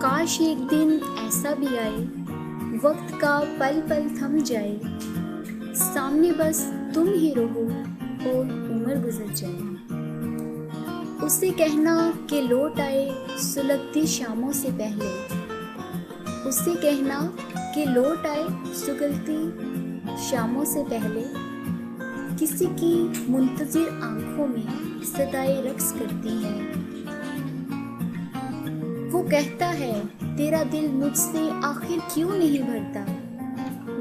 काश एक दिन ऐसा भी आए, वक्त का पल पल थम जाए, सामने बस तुम ही रहो और उम्र गुजर जाए। उसे कहना कि लौट आए सुलगती शामों से पहले, उसे कहना कि लौट आए सुलगती शामों से पहले। किसी की मुंतजिर आंखों में सदाएं रक्स करती हैं। वो कहता है तेरा दिल मुझसे आखिर क्यों नहीं भरता।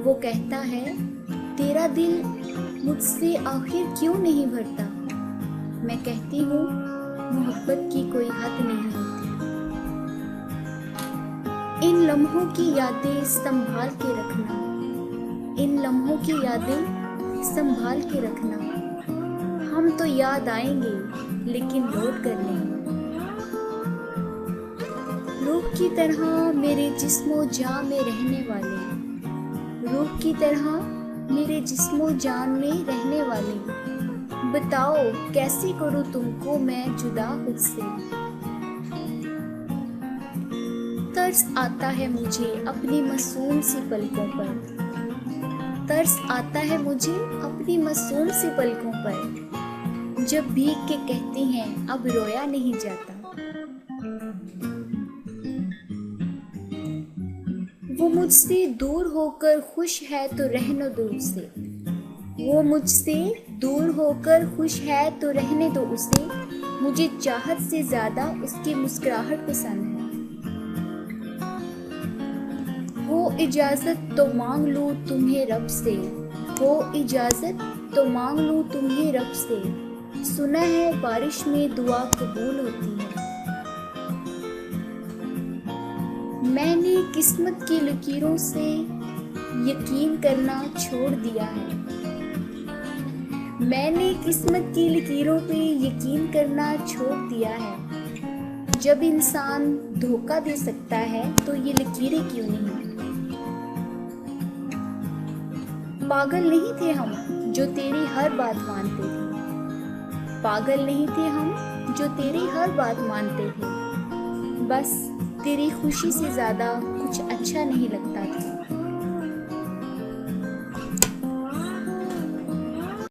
वो कहता है तेरा दिल मुझसे आखिर क्यों नहीं भरता। मैं कहती हूँ मोहब्बत की कोई हद नहीं होती। इन लम्हों की यादें संभाल के रखना, इन लम्हों की यादें संभाल के रखना। हम तो याद आएंगे लेकिन लौट कर नहीं। रूह की तरह मेरे जिस्मो जान में रहने वाले, रूह की तरह मेरे जिस्मो जान में रहने वाले। बताओ कैसे करूँ तुमको मैं जुदा खुद से। तरस आता है मुझे अपनी मासूम सी पलकों पर, तरस आता है मुझे अपनी मासूम सी पलकों पर। जब भीग के कहती हैं अब रोया नहीं जाता। वो मुझसे दूर होकर खुश है तो रहने दो उसे, वो मुझसे दूर होकर खुश है तो रहने दो उसे। मुझे चाहत से ज्यादा उसकी मुस्कुराहट पसंद है। हो इजाजत तो मांग लूं तुम्हें रब से, हो इजाजत तो मांग लूं तुम्हें रब से। सुना है बारिश में दुआ कबूल होती है। मैंने किस्मत की लकीरों से यकीन करना छोड़ दिया है। मैंने किस्मत की लकीरों पे यकीन करना छोड़ दिया है। जब इंसान धोखा दे सकता है तो ये लकीरें क्यों नहीं। पागल नहीं थे हम जो तेरी हर बात मानते थे, पागल नहीं थे हम जो तेरी हर बात मानते थे। बस तेरी खुशी से ज्यादा कुछ अच्छा नहीं लगता था।